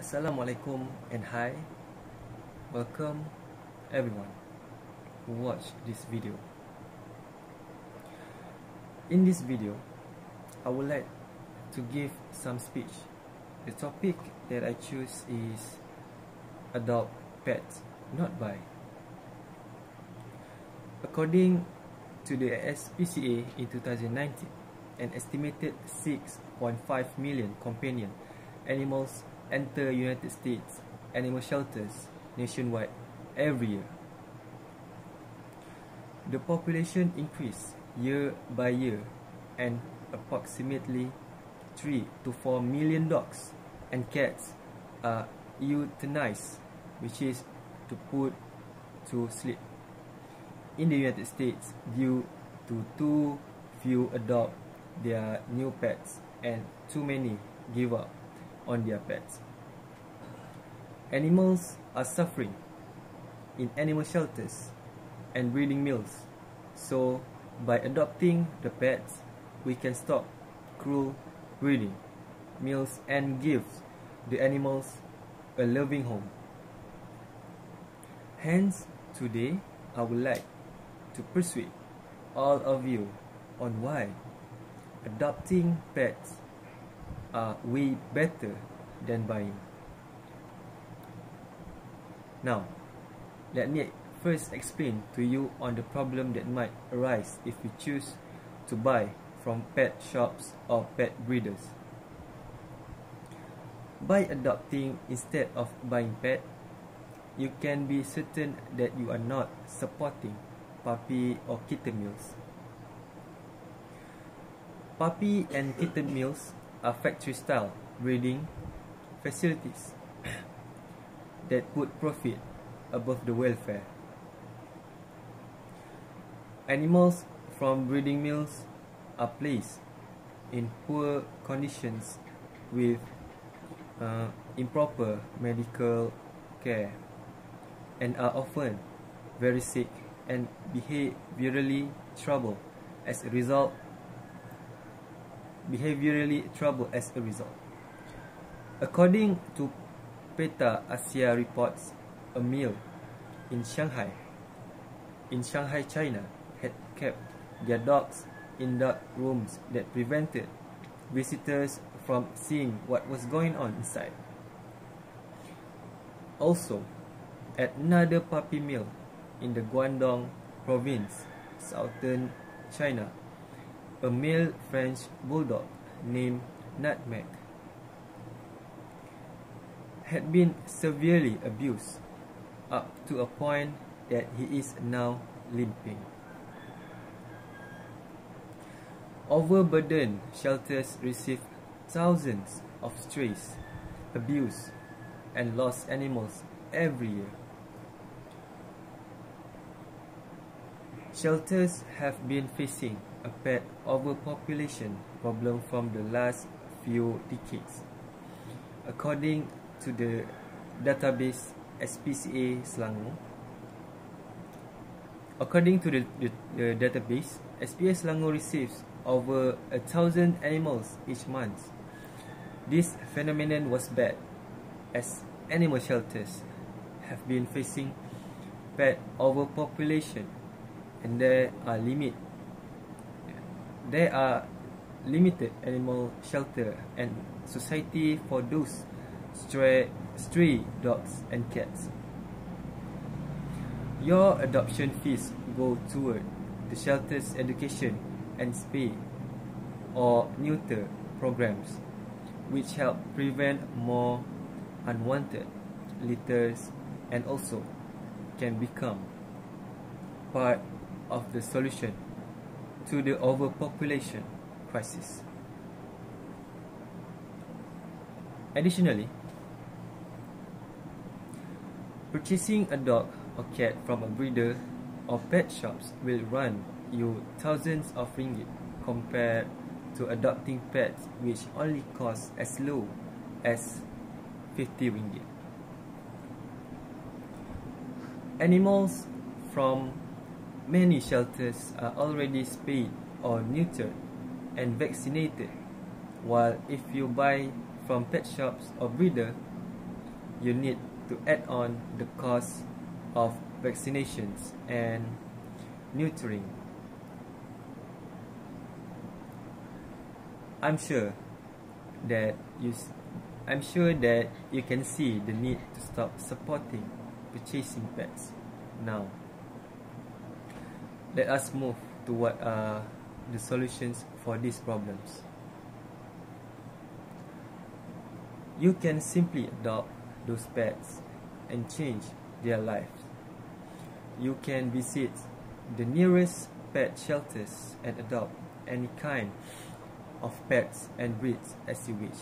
Assalamualaikum and hi. Welcome everyone who watched this video. In this video, I would like to give some speech. The topic that I choose is adopt pets, not buy. According to the SPCA in 2019, an estimated 6.5 million companion animals enter United States animal shelters nationwide every year. The population increase year by year, and approximately 3 to 4 million dogs and cats are euthanized, which is to put to sleep, in the United States due to too few adopt their new pets and too many give up on their pets. Animals are suffering in animal shelters and breeding mills, so by adopting the pets, we can stop cruel breeding mills and give the animals a loving home. Hence, today I would like to persuade all of you on why adopting pets are way better than buying. Now, let me first explain to you on the problem that might arise if we choose to buy from pet shops or pet breeders. By adopting instead of buying pet, you can be certain that you are not supporting puppy or kitten mills. Puppy and kitten mills are factory-style breeding facilities that put profit above the welfare. Animals from breeding mills are placed in poor conditions with improper medical care and are often very sick and behaviorally troubled as a result. According to PETA Asia reports, a mill in Shanghai, China, had kept their dogs in dark rooms that prevented visitors from seeing what was going on inside. Also, at another puppy mill in the Guangdong province, southern China, a male French bulldog named Nutmeg had been severely abused up to a point that he is now limping. Overburdened shelters receive thousands of strays, abused, and lost animals every year. Shelters have been facing a pet overpopulation problem from the last few decades. According to the database SPCA Selangor, receives over 1,000 animals each month. This phenomenon was bad, as animal shelters have been facing pet overpopulation, and there are limited animal shelter and society for those stray dogs and cats. Your adoption fees go toward the shelter's education and spay or neuter programs, which help prevent more unwanted litters and also can become part of the solution to the overpopulation crisis. Additionally, purchasing a dog or cat from a breeder or pet shops will run you thousands of ringgit compared to adopting pets, which only cost as low as 50 ringgit. Animals from many shelters are already spayed or neutered and vaccinated, while if you buy from pet shops or breeder, you need to add on the cost of vaccinations and neutering. I'm sure that you can see the need to stop supporting purchasing pets now. Let us move to what are the solutions for these problems. You can simply adopt those pets and change their lives. You can visit the nearest pet shelters and adopt any kind of pets and breeds as you wish.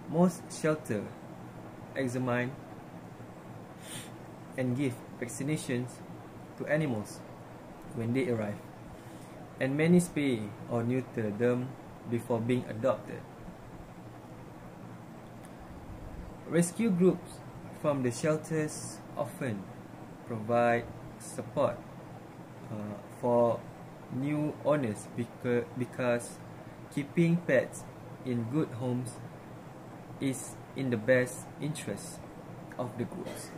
Most shelters examine and give vaccinations to animals when they arrive, and many spay or neuter them before being adopted. Rescue groups from the shelters often provide support for new owners because keeping pets in good homes is in the best interest of the groups.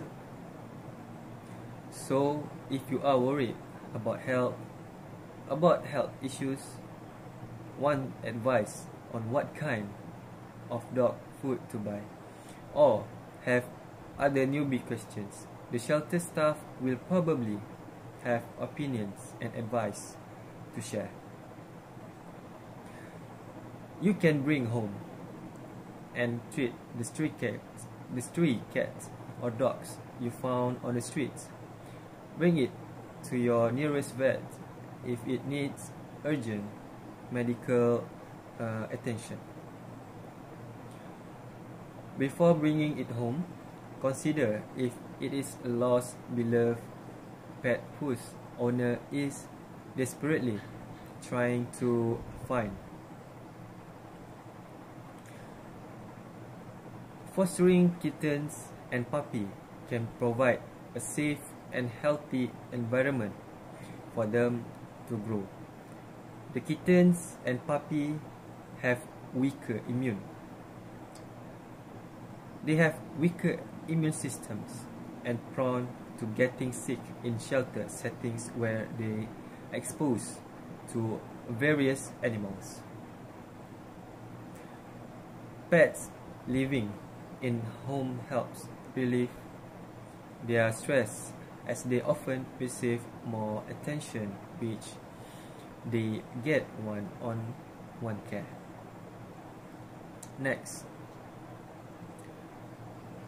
So, if you are worried about health issues, want advice on what kind of dog food to buy, or have other newbie questions, the shelter staff will probably have opinions and advice to share. You can bring home and treat the stray cats or dogs you found on the streets. Bring it to your nearest vet if it needs urgent medical attention. Before bringing it home, consider if it is a lost beloved pet whose owner is desperately trying to find. Fostering kittens and puppy can provide a safe and healthy environment for them to grow. The kittens and puppy have weaker immune systems and prone to getting sick in shelter settings where they are exposed to various animals. Pets living in home helps relieve their stress as they often receive more attention which they get one-on-one care. Next,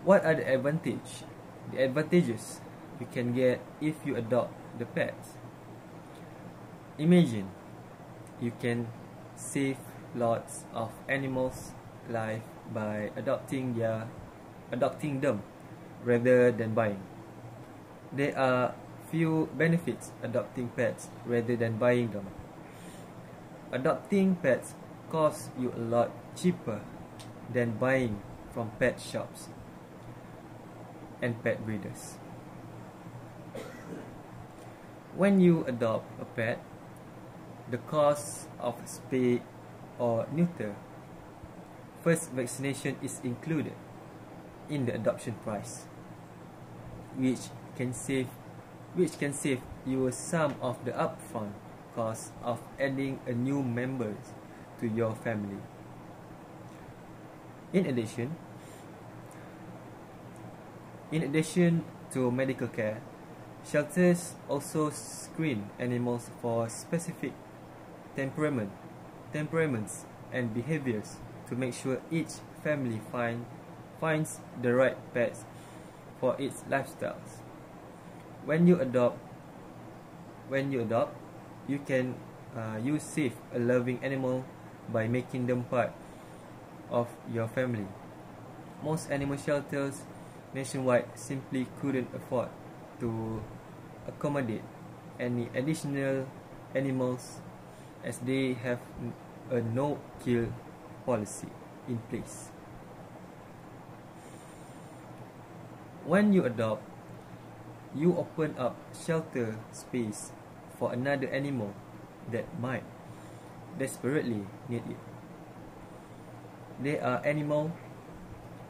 what are the advantages you can get if you adopt the pets? Imagine you can save lots of animals' life by adopting them rather than buying. There are few benefits adopting pets rather than buying them. Adopting pets costs you a lot cheaper than buying from pet shops and pet breeders. When you adopt a pet, the cost of spay or neuter first vaccination is included in the adoption price, which can save you some of the upfront cost of adding a new member to your family. In addition to medical care, shelters also screen animals for specific temperaments and behaviors to make sure each family finds the right pets for its lifestyles. When you adopt, you can save a loving animal by making them part of your family. Most animal shelters nationwide simply couldn't afford to accommodate any additional animals as they have a no-kill policy in place. When you adopt, you open up shelter space for another animal that might desperately need it. There are animals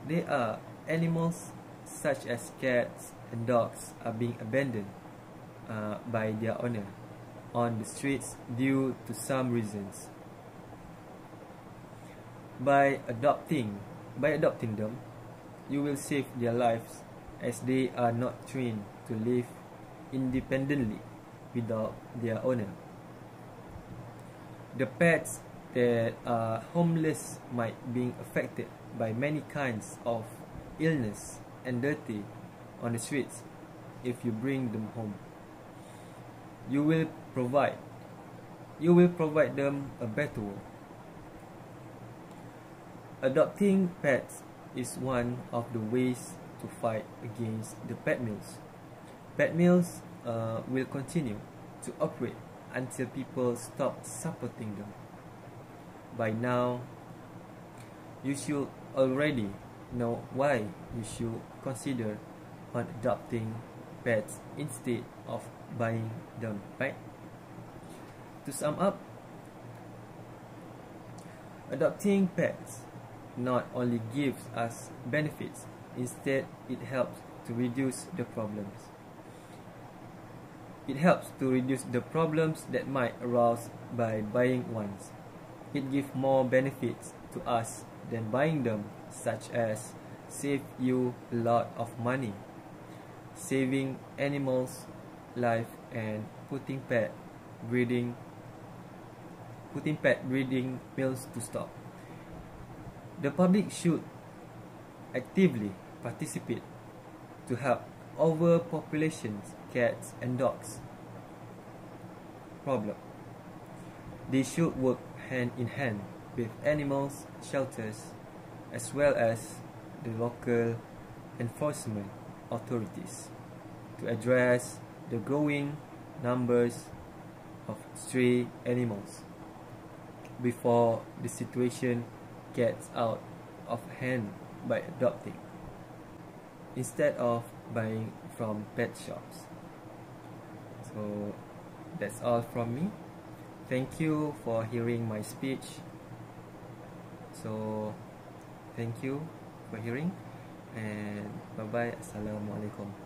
There are animals such as cats and dogs are being abandoned by their owner on the streets due to some reasons. By adopting them, you will save their lives, as they are not trained to live independently without their owner. The pets that are homeless might be affected by many kinds of illness and dirty on the streets. If you bring them home, you will provide them a better world. Adopting pets is one of the ways to fight against the pet mills. Pet mills will continue to operate until people stop supporting them. By now, you should already know why you should consider on adopting pets instead of buying them, right? To sum up, adopting pets not only gives us benefits, instead it helps to reduce the problems. It helps to reduce the problems that might arise by buying ones. It gives more benefits to us than buying them, such as save you a lot of money, saving animals' life, and putting pet breeding mills to stop. The public should actively participate to help overpopulations, cats and dogs problem. They should work hand in hand with animals shelters as well as the local enforcement authorities to address the growing numbers of stray animals before the situation gets out of hand by adopting instead of buying from pet shops. So that's all from me. Thank you for hearing my speech. So thank you for hearing, and bye bye. Assalamualaikum.